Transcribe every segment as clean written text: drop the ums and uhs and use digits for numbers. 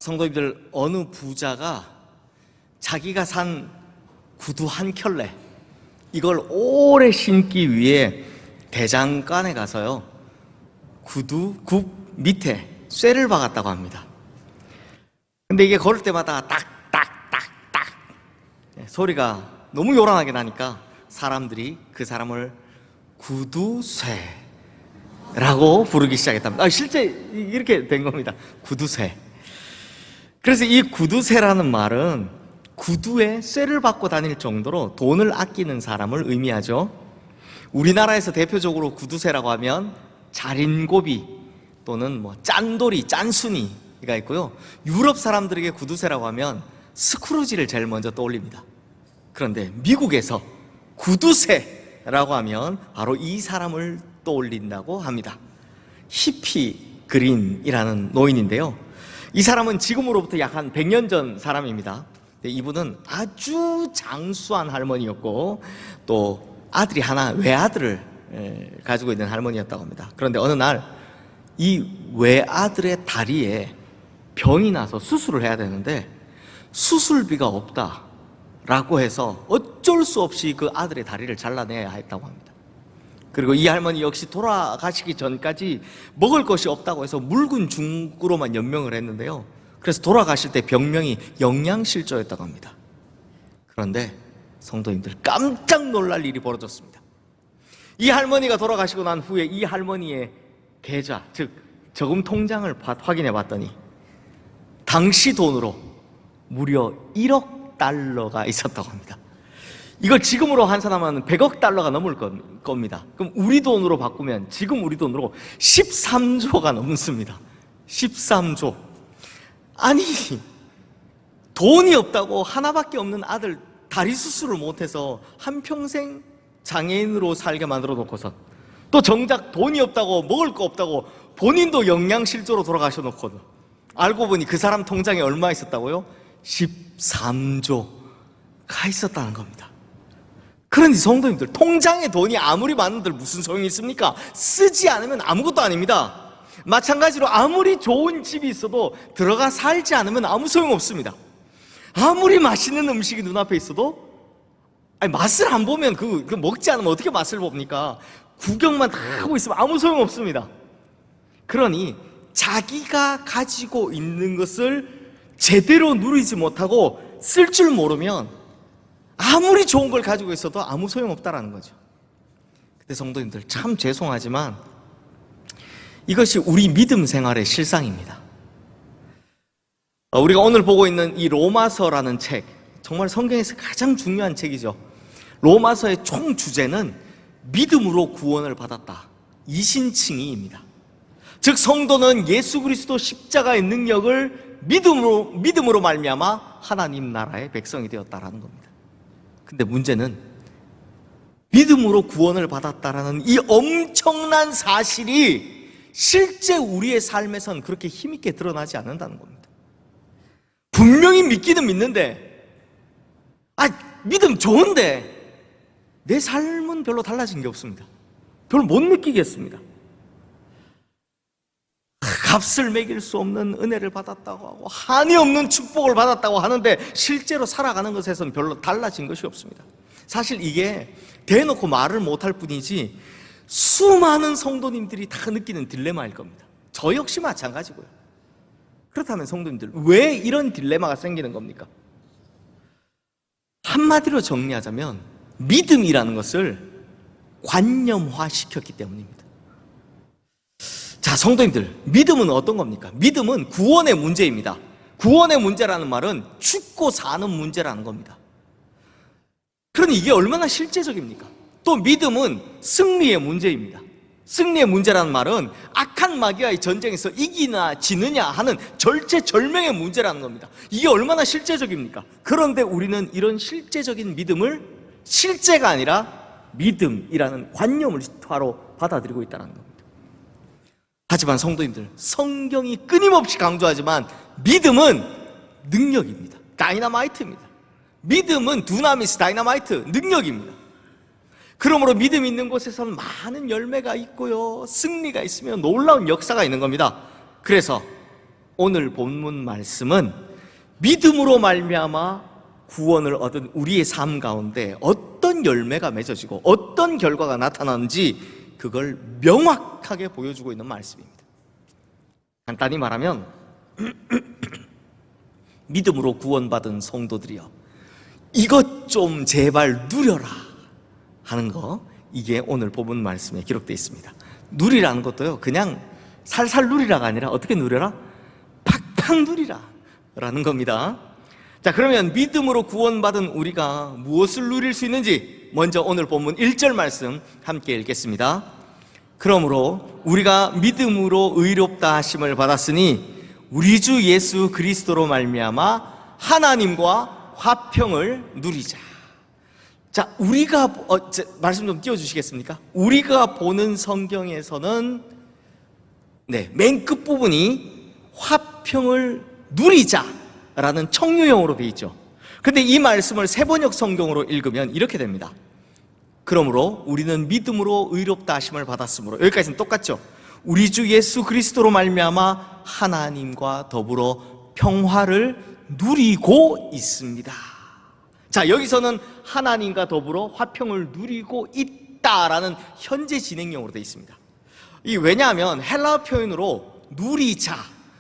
성도님들, 어느 부자가 자기가 산 구두 한 켤레, 이걸 오래 신기 위해 대장간에 가서요, 굽 밑에 쇠를 박았다고 합니다. 근데 이게 걸을 때마다 딱딱딱딱 소리가 너무 요란하게 나니까 사람들이 그 사람을 구두쇠라고 부르기 시작했답니다. 실제 이렇게 된 겁니다. 구두쇠. 그래서 이 구두쇠라는 말은 구두에 쇠를 박고 다닐 정도로 돈을 아끼는 사람을 의미하죠. 우리나라에서 대표적으로 구두쇠라고 하면 자린고비 또는 짠돌이, 짠순이가 있고요. 유럽 사람들에게 구두쇠라고 하면 스크루지를 제일 먼저 떠올립니다. 그런데 미국에서 구두쇠라고 하면 바로 이 사람을 떠올린다고 합니다. 히피 그린이라는 노인인데요, 이 사람은 지금으로부터 약 한 100년 전 사람입니다. 이분은 아주 장수한 할머니였고 또 아들이 하나, 외아들을 가지고 있는 할머니였다고 합니다. 그런데 어느 날 이 외아들의 다리에 병이 나서 수술을 해야 되는데 수술비가 없다라고 해서 어쩔 수 없이 그 아들의 다리를 잘라내야 했다고 합니다. 그리고 이 할머니 역시 돌아가시기 전까지 먹을 것이 없다고 해서 묽은 죽으로만 연명을 했는데요, 그래서 돌아가실 때 병명이 영양실조였다고 합니다. 그런데 성도님들, 깜짝 놀랄 일이 벌어졌습니다. 이 할머니가 돌아가시고 난 후에 이 할머니의 계좌, 즉 저금 통장을 확인해 봤더니 당시 돈으로 무려 1억 달러가 있었다고 합니다. 이걸 지금으로 환산하면 100억 달러가 넘을 겁니다. 그럼 우리 돈으로 바꾸면 지금 우리 돈으로 13조가 넘습니다. 13조. 아니, 돈이 없다고 하나밖에 없는 아들 다리 수술을 못해서 한평생 장애인으로 살게 만들어 놓고서 또 정작 돈이 없다고, 먹을 거 없다고 본인도 영양실조로 돌아가셔 놓거든. 알고 보니 그 사람 통장에 얼마 있었다고요? 13조가 있었다는 겁니다. 그런데 성도님들, 통장에 돈이 아무리 많은들 무슨 소용이 있습니까? 쓰지 않으면 아무것도 아닙니다. 마찬가지로 아무리 좋은 집이 있어도 들어가 살지 않으면 아무 소용 없습니다. 아무리 맛있는 음식이 눈앞에 있어도 맛을 안 보면 그 먹지 않으면 어떻게 맛을 봅니까? 구경만 다 하고 있으면 아무 소용 없습니다. 그러니 자기가 가지고 있는 것을 제대로 누리지 못하고 쓸 줄 모르면 아무리 좋은 걸 가지고 있어도 아무 소용없다라는 거죠. 근데 성도님들, 참 죄송하지만 이것이 우리 믿음 생활의 실상입니다. 우리가 오늘 보고 있는 이 로마서라는 책, 정말 성경에서 가장 중요한 책이죠. 로마서의 총 주제는 믿음으로 구원을 받았다, 이 신칭의입니다. 즉 성도는 예수 그리스도 십자가의 능력을 믿음으로 말미암아 하나님 나라의 백성이 되었다라는 겁니다. 근데 문제는 믿음으로 구원을 받았다라는 이 엄청난 사실이 실제 우리의 삶에선 그렇게 힘있게 드러나지 않는다는 겁니다. 분명히 믿기는 믿는데, 믿음 좋은데 내 삶은 별로 달라진 게 없습니다. 별로 못 느끼겠습니다. 값을 매길 수 없는 은혜를 받았다고 하고 한이 없는 축복을 받았다고 하는데 실제로 살아가는 것에서는 별로 달라진 것이 없습니다. 사실 이게 대놓고 말을 못할 뿐이지 수많은 성도님들이 다 느끼는 딜레마일 겁니다. 저 역시 마찬가지고요. 그렇다면 성도님들, 왜 이런 딜레마가 생기는 겁니까? 한마디로 정리하자면 믿음이라는 것을 관념화시켰기 때문입니다. 자, 성도님들, 믿음은 어떤 겁니까? 믿음은 구원의 문제입니다. 구원의 문제라는 말은 죽고 사는 문제라는 겁니다. 그러니 이게 얼마나 실제적입니까? 또 믿음은 승리의 문제입니다. 승리의 문제라는 말은 악한 마귀와의 전쟁에서 이기나 지느냐 하는 절체절명의 문제라는 겁니다. 이게 얼마나 실제적입니까? 그런데 우리는 이런 실제적인 믿음을 실제가 아니라 믿음이라는 관념으로 받아들이고 있다는 겁니다. 하지만 성도님들, 성경이 끊임없이 강조하지만 믿음은 능력입니다. 다이너마이트입니다. 믿음은 두나미스, 다이너마이트, 능력입니다. 그러므로 믿음 있는 곳에서는 많은 열매가 있고요, 승리가 있으며 놀라운 역사가 있는 겁니다. 그래서 오늘 본문 말씀은 믿음으로 말미암아 구원을 얻은 우리의 삶 가운데 어떤 열매가 맺어지고 어떤 결과가 나타나는지 그걸 명확하게 보여주고 있는 말씀입니다. 간단히 말하면 믿음으로 구원받은 성도들이여, 이것 좀 제발 누려라 하는 거, 이게 오늘 본문 말씀에 기록되어 있습니다. 누리라는 것도요, 그냥 살살 누리라가 아니라 어떻게 누려라? 팍팍 누리라 라는 겁니다. 자, 그러면 믿음으로 구원받은 우리가 무엇을 누릴 수 있는지 먼저 오늘 본문 1절 말씀 함께 읽겠습니다. 그러므로 우리가 믿음으로 의롭다 하심을 받았으니 우리 주 예수 그리스도로 말미암아 하나님과 화평을 누리자. 자, 우리가 말씀 좀 띄워주시겠습니까? 우리가 보는 성경에서는 맨 끝부분이 화평을 누리자라는 청유형으로 되어 있죠. 근데 이 말씀을 세번역 성경으로 읽으면 이렇게 됩니다. 그러므로 우리는 믿음으로 의롭다 하심을 받았으므로, 여기까지는 똑같죠. 우리 주 예수 그리스도로 말미암아 하나님과 더불어 평화를 누리고 있습니다. 자, 여기서는 하나님과 더불어 화평을 누리고 있다라는 현재 진행형으로 되어 있습니다. 왜냐하면 헬라어 표현으로 누리자,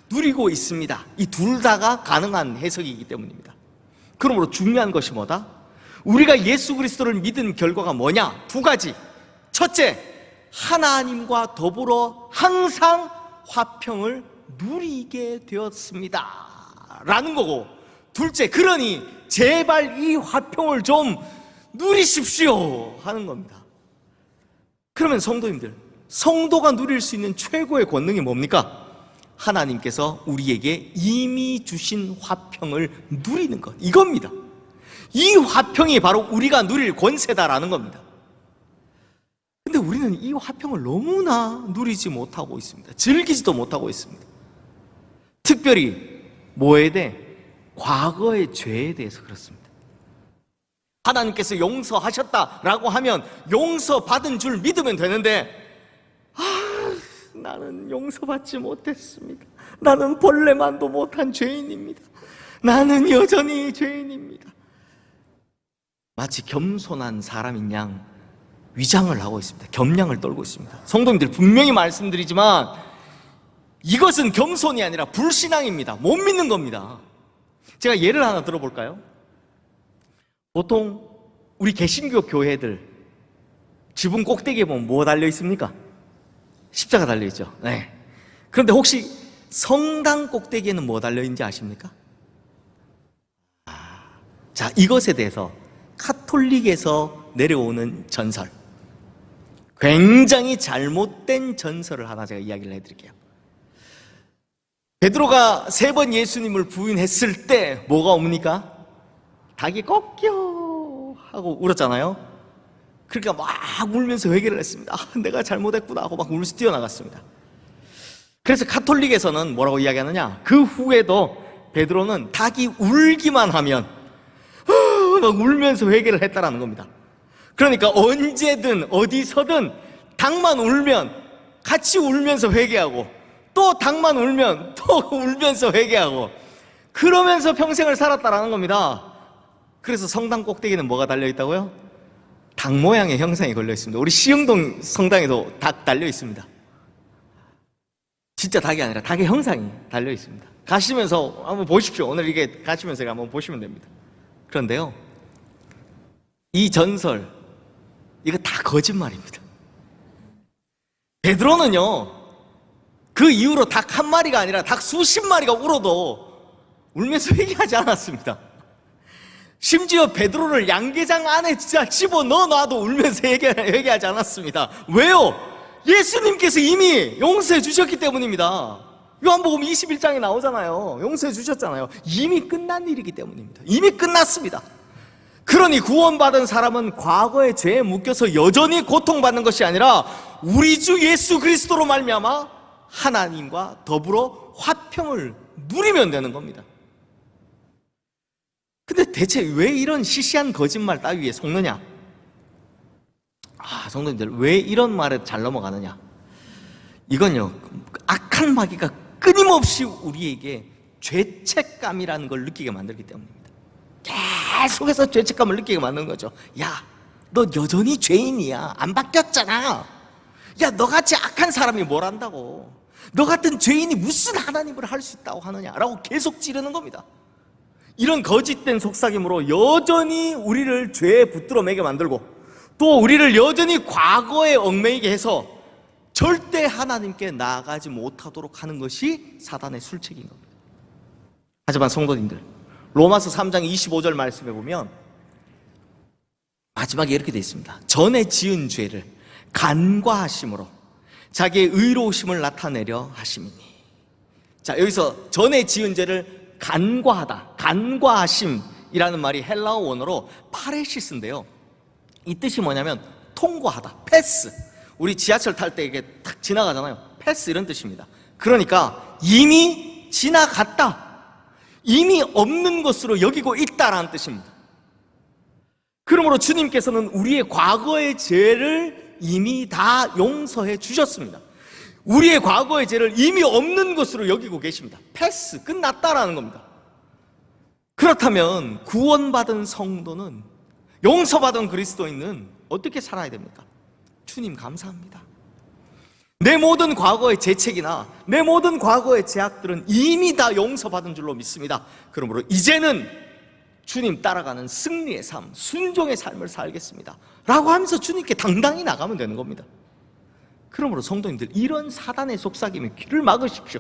누리고 있습니다, 이 둘 다가 가능한 해석이기 때문입니다. 그러므로 중요한 것이 뭐다? 우리가 예수 그리스도를 믿은 결과가 뭐냐? 두 가지. 첫째, 하나님과 더불어 항상 화평을 누리게 되었습니다 라는 거고, 둘째, 그러니 제발 이 화평을 좀 누리십시오 하는 겁니다. 그러면 성도님들, 성도가 누릴 수 있는 최고의 권능이 뭡니까? 하나님께서 우리에게 이미 주신 화평을 누리는 것, 이겁니다. 이 화평이 바로 우리가 누릴 권세다라는 겁니다. 근데 우리는 이 화평을 너무나 누리지 못하고 있습니다. 즐기지도 못하고 있습니다. 특별히 뭐에 대해? 과거의 죄에 대해서 그렇습니다. 하나님께서 용서하셨다라고 하면 용서받은 줄 믿으면 되는데, 나는 용서받지 못했습니다. 나는 벌레만도 못한 죄인입니다. 나는 여전히 죄인입니다. 마치 겸손한 사람인 양 위장을 하고 있습니다. 겸양을 떨고 있습니다. 성도님들, 분명히 말씀드리지만 이것은 겸손이 아니라 불신앙입니다. 못 믿는 겁니다. 제가 예를 하나 들어볼까요? 보통 우리 개신교 교회들 지붕 꼭대기에 보면 뭐 달려 있습니까? 십자가 달려 있죠. 네. 그런데 혹시 성당 꼭대기에는 뭐 달려 있는지 아십니까? 자, 이것에 대해서 카톨릭에서 내려오는 전설, 굉장히 잘못된 전설을 하나 제가 이야기를 해드릴게요. 베드로가 3번 예수님을 부인했을 때 뭐가 옵니까? 닭이 꺾여 하고 울었잖아요. 그러니까 막 울면서 회개를 했습니다. 내가 잘못했구나 하고 막 울면서 뛰어나갔습니다. 그래서 카톨릭에서는 뭐라고 이야기하느냐, 그 후에도 베드로는 닭이 울기만 하면 막 울면서 회개를 했다라는 겁니다. 그러니까 언제든 어디서든 닭만 울면 같이 울면서 회개하고, 또 닭만 울면 또 울면서 회개하고, 그러면서 평생을 살았다라는 겁니다. 그래서 성당 꼭대기는 뭐가 달려있다고요? 닭 모양의 형상이 걸려 있습니다. 우리 시흥동 성당에도 닭 달려 있습니다. 진짜 닭이 아니라 닭의 형상이 달려 있습니다. 가시면서 한번 보십시오. 오늘 이게 가시면서 한번 보시면 됩니다. 그런데요, 이 전설, 이거 다 거짓말입니다. 베드로는요, 그 이후로 닭 한 마리가 아니라 닭 수십 마리가 울어도 울면서 회개하지 않았습니다. 심지어 베드로를 양계장 안에 진짜 집어넣어놔도 울면서 회개하지 않았습니다. 왜요? 예수님께서 이미 용서해 주셨기 때문입니다. 요한복음 21장에 나오잖아요. 용서해 주셨잖아요. 이미 끝난 일이기 때문입니다. 이미 끝났습니다. 그러니 구원받은 사람은 과거의 죄에 묶여서 여전히 고통받는 것이 아니라 우리 주 예수 그리스도로 말미암아 하나님과 더불어 화평을 누리면 되는 겁니다. 근데 대체 왜 이런 시시한 거짓말 따위에 속느냐? 성도님들, 왜 이런 말에 잘 넘어가느냐? 이건요, 악한 마귀가 끊임없이 우리에게 죄책감이라는 걸 느끼게 만들기 때문입니다. 계속해서 죄책감을 느끼게 만드는 거죠. 야, 너 여전히 죄인이야. 안 바뀌었잖아. 야, 너같이 악한 사람이 뭘 한다고. 너 같은 죄인이 무슨 하나님을 할 수 있다고 하느냐라고 계속 찌르는 겁니다. 이런 거짓된 속삭임으로 여전히 우리를 죄에 붙들어 매게 만들고, 또 우리를 여전히 과거에 얽매이게 해서 절대 하나님께 나아가지 못하도록 하는 것이 사단의 술책인 겁니다. 하지만 성도님들, 로마서 3장 25절 말씀에 보면 마지막에 이렇게 되어 있습니다. 전에 지은 죄를 간과하심으로 자기의 의로우심을 나타내려 하심이니. 자, 여기서 전에 지은 죄를 간과하다, 간과하심이라는 말이 헬라어 원어로 파레시스인데요, 이 뜻이 뭐냐면 통과하다, 패스. 우리 지하철 탈 때 이게 탁 지나가잖아요. 패스, 이런 뜻입니다. 그러니까 이미 지나갔다, 이미 없는 것으로 여기고 있다라는 뜻입니다. 그러므로 주님께서는 우리의 과거의 죄를 이미 다 용서해 주셨습니다. 우리의 과거의 죄를 이미 없는 것으로 여기고 계십니다. 패스, 끝났다라는 겁니다. 그렇다면 구원받은 성도는, 용서받은 그리스도인은 어떻게 살아야 됩니까? 주님 감사합니다. 내 모든 과거의 죄책이나 내 모든 과거의 죄악들은 이미 다 용서받은 줄로 믿습니다. 그러므로 이제는 주님 따라가는 승리의 삶, 순종의 삶을 살겠습니다 라고 하면서 주님께 당당히 나가면 되는 겁니다. 그러므로 성도님들, 이런 사단의 속삭임에 귀를 막으십시오.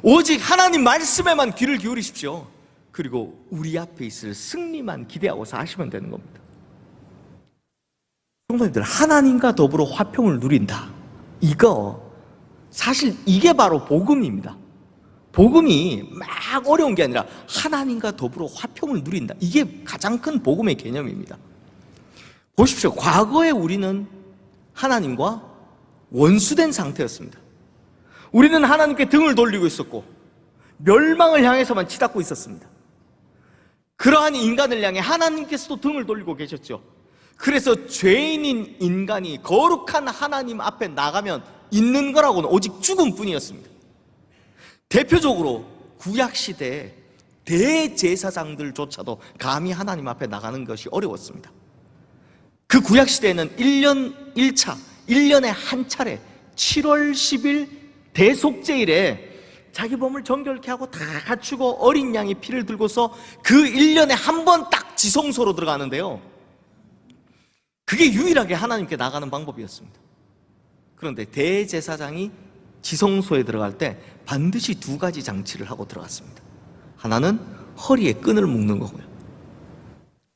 오직 하나님 말씀에만 귀를 기울이십시오. 그리고 우리 앞에 있을 승리만 기대하고 사시면 되는 겁니다. 성도님들, 하나님과 더불어 화평을 누린다, 이거 사실 이게 바로 복음입니다. 복음이 막 어려운 게 아니라 하나님과 더불어 화평을 누린다, 이게 가장 큰 복음의 개념입니다. 보십시오. 과거에 우리는 하나님과 원수된 상태였습니다. 우리는 하나님께 등을 돌리고 있었고 멸망을 향해서만 치닫고 있었습니다. 그러한 인간을 향해 하나님께서도 등을 돌리고 계셨죠. 그래서 죄인인 인간이 거룩한 하나님 앞에 나가면 있는 거라고는 오직 죽음뿐이었습니다. 대표적으로 구약시대에 대제사장들조차도 감히 하나님 앞에 나가는 것이 어려웠습니다. 그 구약시대에는 1년에 한 차례 7월 10일 대속제일에 자기 몸을 정결케 하고 다 갖추고 어린 양의 피를 들고서 그 1년에 한 번 딱 지성소로 들어가는데요, 그게 유일하게 하나님께 나가는 방법이었습니다. 그런데 대제사장이 지성소에 들어갈 때 반드시 두 가지 장치를 하고 들어갔습니다. 하나는 허리에 끈을 묶는 거고요,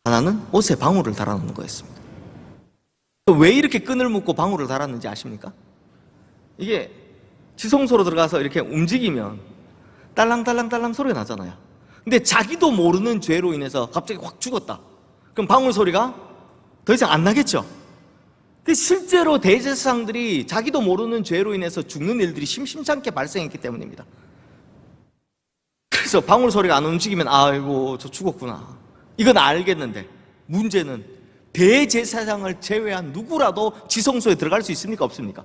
하나는 옷에 방울을 달아놓는 거였습니다. 왜 이렇게 끈을 묶고 방울을 달았는지 아십니까? 이게 지성소로 들어가서 이렇게 움직이면 딸랑딸랑딸랑 소리가 나잖아요. 근데 자기도 모르는 죄로 인해서 갑자기 확 죽었다, 그럼 방울 소리가 더 이상 안 나겠죠. 근데 실제로 대제사장들이 자기도 모르는 죄로 인해서 죽는 일들이 심심찮게 발생했기 때문입니다. 그래서 방울 소리가 안 움직이면 아이고 저 죽었구나, 이건 알겠는데, 문제는 대제사장을 제외한 누구라도 지성소에 들어갈 수 있습니까? 없습니까?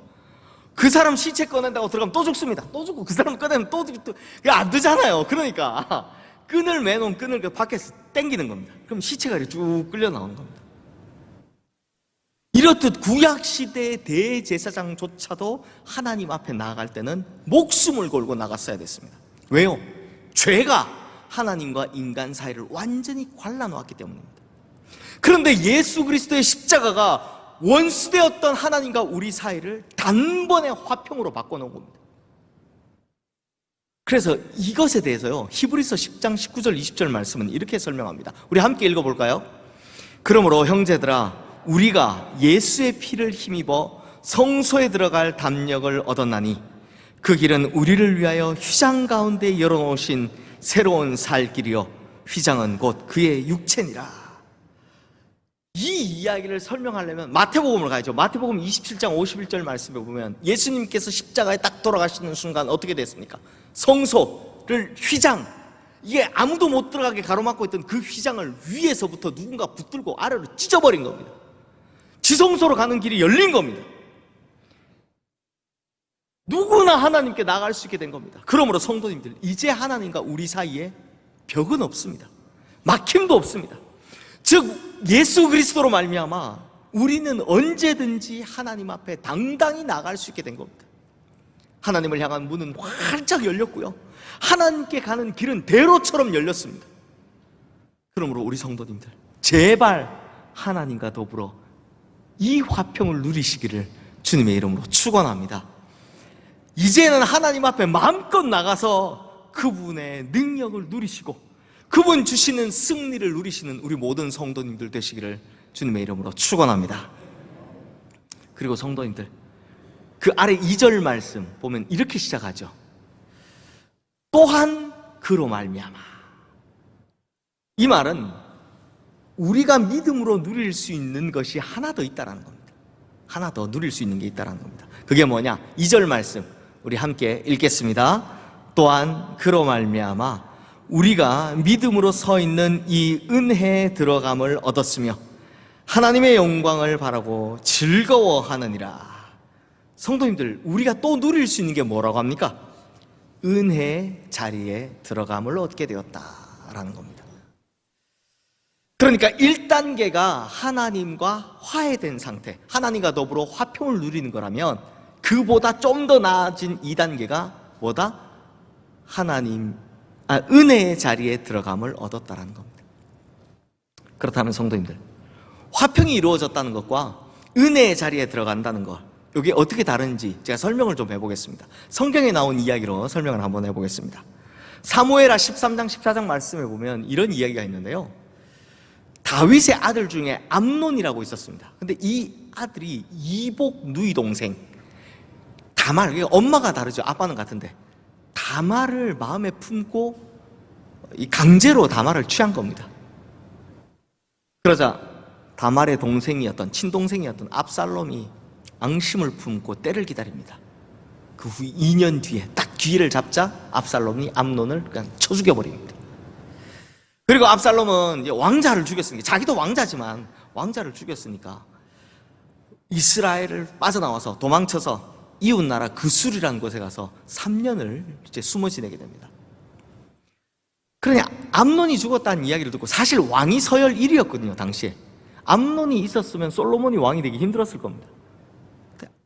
그 사람 시체 꺼낸다고 들어가면 또 죽습니다. 또 죽고, 그 사람 꺼내면 또 죽고, 그게 안 되잖아요. 그러니까 끈을 매놓은 끈을 그 밖에서 당기는 겁니다. 그럼 시체가 이렇게 쭉 끌려 나오는 겁니다. 이렇듯 구약시대의 대제사장조차도 하나님 앞에 나아갈 때는 목숨을 걸고 나갔어야 됐습니다. 왜요? 죄가 하나님과 인간 사이를 완전히 갈라놓았기 때문입니다. 그런데 예수 그리스도의 십자가가 원수되었던 하나님과 우리 사이를 단번에 화평으로 바꿔놓은 겁니다. 그래서 이것에 대해서요, 히브리서 10장 19절 20절 말씀은 이렇게 설명합니다. 우리 함께 읽어볼까요? 그러므로 형제들아, 우리가 예수의 피를 힘입어 성소에 들어갈 담력을 얻었나니 그 길은 우리를 위하여 휘장 가운데 열어놓으신 새로운 살 길이요 휘장은 곧 그의 육체니라. 이 이야기를 설명하려면 마태복음을 가야죠. 마태복음 27장 51절 말씀에 보면 예수님께서 십자가에 딱 돌아가시는 순간 어떻게 됐습니까? 성소를 휘장, 이게 아무도 못 들어가게 가로막고 있던 그 휘장을 위에서부터 누군가 붙들고 아래로 찢어버린 겁니다. 지성소로 가는 길이 열린 겁니다. 누구나 하나님께 나갈 수 있게 된 겁니다. 그러므로 성도님들, 이제 하나님과 우리 사이에 벽은 없습니다. 막힘도 없습니다. 즉 예수 그리스도로 말미암아 우리는 언제든지 하나님 앞에 당당히 나갈 수 있게 된 겁니다. 하나님을 향한 문은 활짝 열렸고요, 하나님께 가는 길은 대로처럼 열렸습니다. 그러므로 우리 성도님들, 제발 하나님과 더불어 이 화평을 누리시기를 주님의 이름으로 축원합니다. 이제는 하나님 앞에 마음껏 나가서 그분의 능력을 누리시고 그분 주시는 승리를 누리시는 우리 모든 성도님들 되시기를 주님의 이름으로 축원합니다. 그리고 성도님들, 그 아래 2절 말씀 보면 이렇게 시작하죠. 또한 그로 말미암아. 이 말은 우리가 믿음으로 누릴 수 있는 것이 하나 더 있다는 겁니다. 하나 더 누릴 수 있는 게 있다는 겁니다. 그게 뭐냐? 2절 말씀 우리 함께 읽겠습니다. 또한 그로 말미암아 우리가 믿음으로 서 있는 이 은혜에 들어감을 얻었으며 하나님의 영광을 바라고 즐거워하느니라. 성도님들, 우리가 또 누릴 수 있는 게 뭐라고 합니까? 은혜의 자리에 들어감을 얻게 되었다라는 겁니다. 그러니까 1단계가 하나님과 화해된 상태, 하나님과 더불어 화평을 누리는 거라면 그보다 좀 더 나아진 2단계가 뭐다? 은혜의 자리에 들어감을 얻었다는 겁니다. 그렇다면 성도님들, 화평이 이루어졌다는 것과 은혜의 자리에 들어간다는 것, 이게 어떻게 다른지 제가 설명을 좀 해보겠습니다. 성경에 나온 이야기로 설명을 한번 해보겠습니다. 사무엘하 13장 14장 말씀에 보면 이런 이야기가 있는데요, 다윗의 아들 중에 암논이라고 있었습니다. 근데 이 아들이 이복 누이 동생 다말, 엄마가 다르죠. 아빠는 같은데 다말을 마음에 품고 강제로 다말을 취한 겁니다. 그러자 다말의 동생이었던, 친동생이었던 압살롬이 앙심을 품고 때를 기다립니다. 그 후 2년 뒤에 딱 기회를 잡자 압살롬이 암논을 그냥 쳐 죽여버립니다. 그리고 압살롬은 이제 왕자를 죽였으니까, 자기도 왕자지만 왕자를 죽였으니까 이스라엘을 빠져나와서 도망쳐서 이웃나라 그술이라는 곳에 가서 3년을 이제 숨어 지내게 됩니다. 그러니 암논이 죽었다는 이야기를 듣고, 사실 왕이 서열 1위였거든요 당시에. 암논이 있었으면 솔로몬이 왕이 되기 힘들었을 겁니다.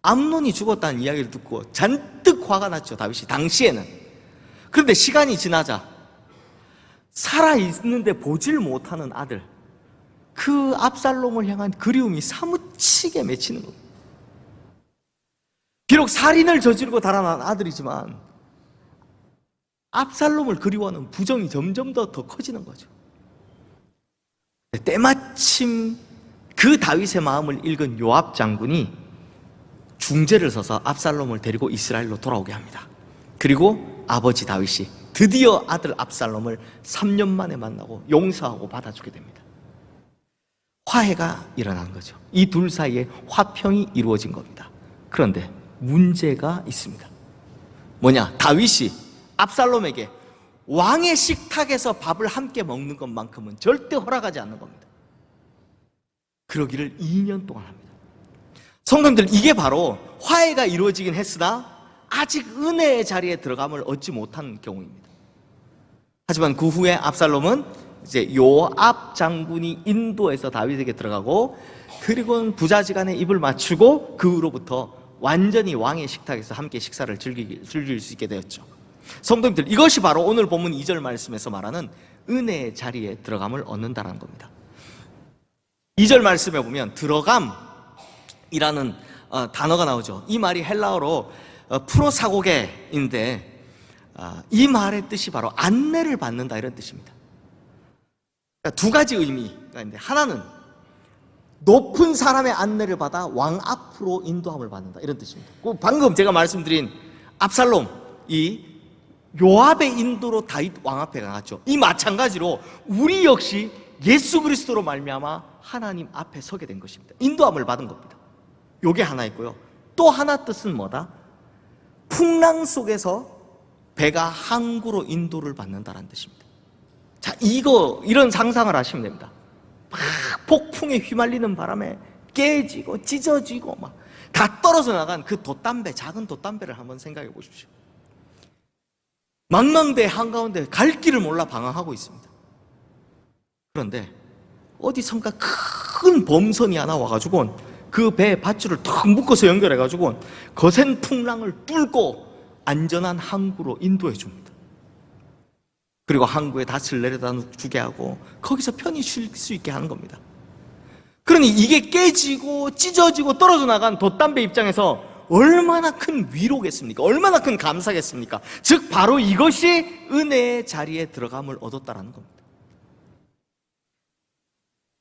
암논이 죽었다는 이야기를 듣고 잔뜩 화가 났죠 다윗이 당시에는. 그런데 시간이 지나자 살아있는데 보질 못하는 아들, 그 압살롬을 향한 그리움이 사무치게 맺히는 겁니다. 비록 살인을 저지르고 달아난 아들이지만 압살롬을 그리워하는 부정이 점점 더 커지는 거죠. 때마침 그 다윗의 마음을 읽은 요압 장군이 중재를 서서 압살롬을 데리고 이스라엘로 돌아오게 합니다. 그리고 아버지 다윗이 드디어 아들 압살롬을 3년 만에 만나고 용서하고 받아주게 됩니다. 화해가 일어난 거죠. 이 둘 사이에 화평이 이루어진 겁니다. 그런데 문제가 있습니다. 뭐냐? 다윗이 압살롬에게 왕의 식탁에서 밥을 함께 먹는 것만큼은 절대 허락하지 않는 겁니다. 그러기를 2년 동안 합니다. 성도님들, 이게 바로 화해가 이루어지긴 했으나 아직 은혜의 자리에 들어감을 얻지 못한 경우입니다. 하지만 그 후에 압살롬은 이제 요압 장군이 인도해서 다윗에게 들어가고, 그리고는 부자지간에 입을 맞추고 그 후로부터 완전히 왕의 식탁에서 함께 식사를 즐길 수 있게 되었죠. 성도님들, 이것이 바로 오늘 본문 2절 말씀에서 말하는 은혜의 자리에 들어감을 얻는다는 겁니다. 2절 말씀에 보면 들어감이라는 단어가 나오죠. 이 말이 헬라어로 프로사고게인데 이 말의 뜻이 바로 안내를 받는다, 이런 뜻입니다. 그러니까 두 가지 의미가 있는데, 하나는 높은 사람의 안내를 받아 왕 앞으로 인도함을 받는다, 이런 뜻입니다. 방금 제가 말씀드린 압살롬, 이 요압의 인도로 다윗 왕 앞에 나갔죠. 이 마찬가지로 우리 역시 예수 그리스도로 말미암아 하나님 앞에 서게 된 것입니다. 인도함을 받은 겁니다. 요게 하나 있고요. 또 하나 뜻은 뭐다? 풍랑 속에서 배가 항구로 인도를 받는다는 뜻입니다. 자, 이런 상상을 하시면 됩니다. 막 폭풍에 휘말리는 바람에 깨지고 찢어지고 막 다 떨어져 나간 그 돛담배, 작은 돛담배를 한번 생각해 보십시오. 망망대 한가운데 갈 길을 몰라 방황하고 있습니다. 그런데 어디선가 큰 범선이 하나 와가지고 그 배 밧줄을 턱 묶어서 연결해가지고 거센 풍랑을 뚫고 안전한 항구로 인도해 줍니다. 그리고 항구에 닻을 내려다 주게 하고 거기서 편히 쉴 수 있게 하는 겁니다. 그러니 이게 깨지고 찢어지고 떨어져 나간 돛담배 입장에서 얼마나 큰 위로겠습니까? 얼마나 큰 감사겠습니까? 즉 바로 이것이 은혜의 자리에 들어감을 얻었다라는 겁니다.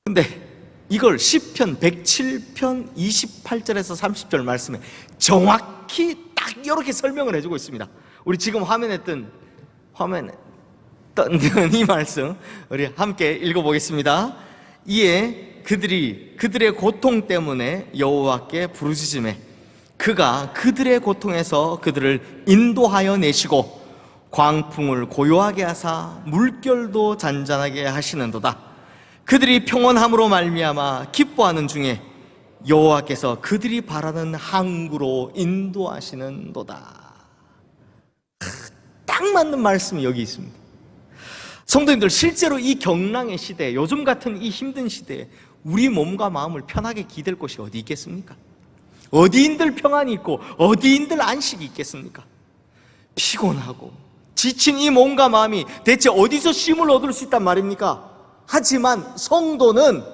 근데 이걸 시편 107편 28절에서 30절 말씀에 정확히 딱 이렇게 설명을 해주고 있습니다. 우리 지금 화면에 뜬 이 말씀 우리 함께 읽어보겠습니다. 이에 그들의 고통 때문에 여호와께 부르짖으매 그가 그들의 고통에서 그들을 인도하여 내시고 광풍을 고요하게 하사 물결도 잔잔하게 하시는도다. 그들이 평온함으로 말미암아 기뻐하는 중에 여호와께서 그들이 바라는 항구로 인도하시는도다. 딱 맞는 말씀이 여기 있습니다. 성도님들, 실제로 이 경랑의 시대에, 요즘 같은 이 힘든 시대에 우리 몸과 마음을 편하게 기댈 곳이 어디 있겠습니까? 어디인들 평안이 있고 어디인들 안식이 있겠습니까? 피곤하고 지친 이 몸과 마음이 대체 어디서 쉼을 얻을 수 있단 말입니까? 하지만 성도는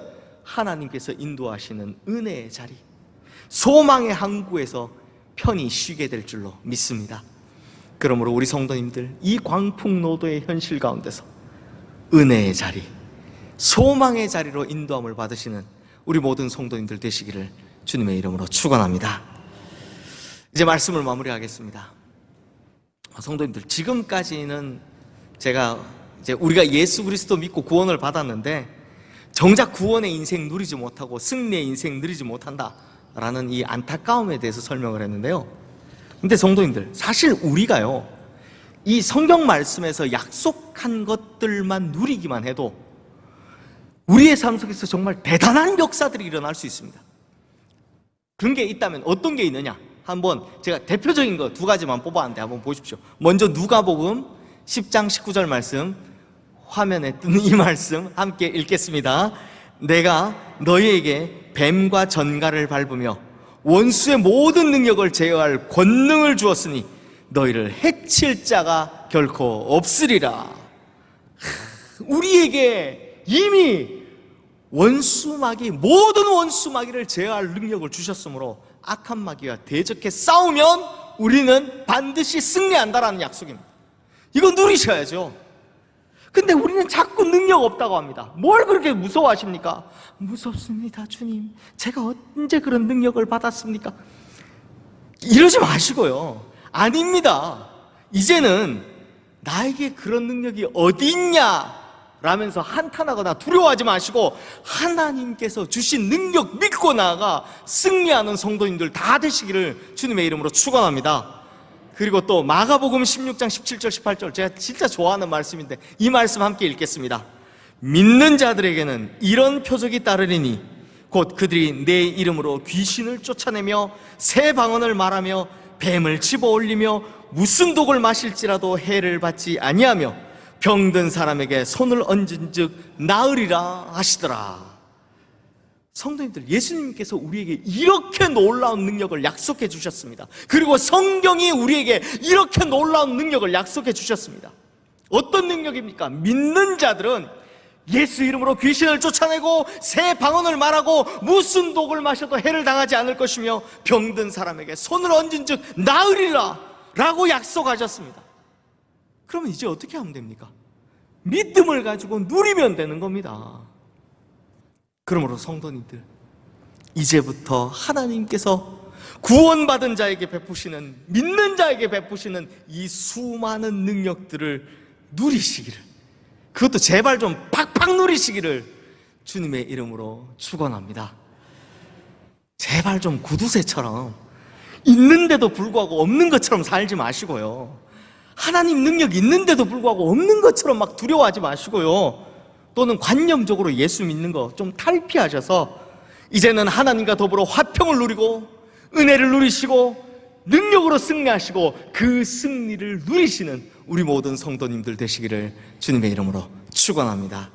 하나님께서 인도하시는 은혜의 자리, 소망의 항구에서 편히 쉬게 될 줄로 믿습니다. 그러므로 우리 성도님들, 이 광풍노도의 현실 가운데서 은혜의 자리, 소망의 자리로 인도함을 받으시는 우리 모든 성도님들 되시기를 주님의 이름으로 축원합니다. 이제 말씀을 마무리하겠습니다. 성도님들, 지금까지는 우리가 예수 그리스도 믿고 구원을 받았는데 정작 구원의 인생 누리지 못하고 승리의 인생 누리지 못한다라는 이 안타까움에 대해서 설명을 했는데요. 근데 성도님들, 사실 우리가요, 이 성경 말씀에서 약속한 것들만 누리기만 해도 우리의 삶 속에서 정말 대단한 역사들이 일어날 수 있습니다. 그런 게 있다면 어떤 게 있느냐? 한번 제가 대표적인 거 두 가지만 뽑아왔는데 한번 보십시오. 먼저 누가복음 10장 19절 말씀, 화면에 뜨는 이 말씀 함께 읽겠습니다. 내가 너희에게 뱀과 전갈을 밟으며 원수의 모든 능력을 제어할 권능을 주었으니 너희를 해칠 자가 결코 없으리라. 우리에게 이미 모든 원수 마귀를 제어할 능력을 주셨으므로 악한 마귀와 대적해 싸우면 우리는 반드시 승리한다라는 약속입니다. 이거 누리셔야죠. 근데 우리는 자꾸 능력 없다고 합니다. 뭘 그렇게 무서워하십니까? 무섭습니다, 주님. 제가 언제 그런 능력을 받았습니까? 이러지 마시고요. 아닙니다. 이제는 나에게 그런 능력이 어디 있냐 라면서 한탄하거나 두려워하지 마시고 하나님께서 주신 능력 믿고 나아가 승리하는 성도님들 다 되시기를 주님의 이름으로 축원합니다. 그리고 또 마가복음 16장 17절 18절, 제가 진짜 좋아하는 말씀인데 이 말씀 함께 읽겠습니다. 믿는 자들에게는 이런 표적이 따르리니 곧 그들이 내 이름으로 귀신을 쫓아내며 새 방언을 말하며 뱀을 집어 올리며 무슨 독을 마실지라도 해를 받지 아니하며 병든 사람에게 손을 얹은즉 나으리라 하시더라. 성도님들, 예수님께서 우리에게 이렇게 놀라운 능력을 약속해 주셨습니다. 그리고 성경이 우리에게 이렇게 놀라운 능력을 약속해 주셨습니다. 어떤 능력입니까? 믿는 자들은 예수 이름으로 귀신을 쫓아내고 새 방언을 말하고 무슨 독을 마셔도 해를 당하지 않을 것이며 병든 사람에게 손을 얹은 즉 나으리라 라고 약속하셨습니다. 그러면 이제 어떻게 하면 됩니까? 믿음을 가지고 누리면 되는 겁니다. 그러므로 성도님들, 이제부터 하나님께서 구원받은 자에게 베푸시는, 믿는 자에게 베푸시는 이 수많은 능력들을 누리시기를, 그것도 제발 좀 팍팍 누리시기를 주님의 이름으로 축원합니다. 제발 좀 구두쇠처럼 있는데도 불구하고 없는 것처럼 살지 마시고요, 하나님 능력 있는데도 불구하고 없는 것처럼 막 두려워하지 마시고요, 또는 관념적으로 예수 믿는 거 좀 탈피하셔서 이제는 하나님과 더불어 화평을 누리고 은혜를 누리시고 능력으로 승리하시고 그 승리를 누리시는 우리 모든 성도님들 되시기를 주님의 이름으로 축원합니다.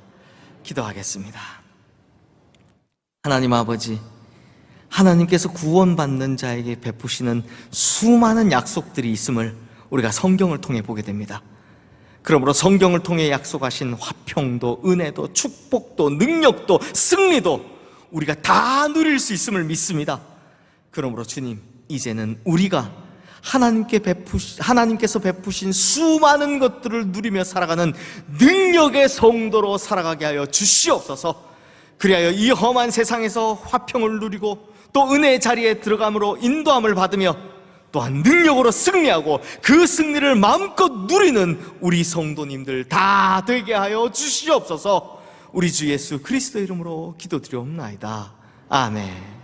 기도하겠습니다. 하나님 아버지, 하나님께서 구원받는 자에게 베푸시는 수많은 약속들이 있음을 우리가 성경을 통해 보게 됩니다. 그러므로 성경을 통해 약속하신 화평도, 은혜도, 축복도, 능력도, 승리도 우리가 다 누릴 수 있음을 믿습니다. 그러므로 주님, 이제는 우리가 하나님께서 베푸신 수많은 것들을 누리며 살아가는 능력의 성도로 살아가게 하여 주시옵소서. 그리하여 이 험한 세상에서 화평을 누리고 또 은혜의 자리에 들어감으로 인도함을 받으며 또한 능력으로 승리하고 그 승리를 마음껏 누리는 우리 성도님들 다 되게 하여 주시옵소서. 우리 주 예수 그리스도 이름으로 기도드리옵나이다. 아멘.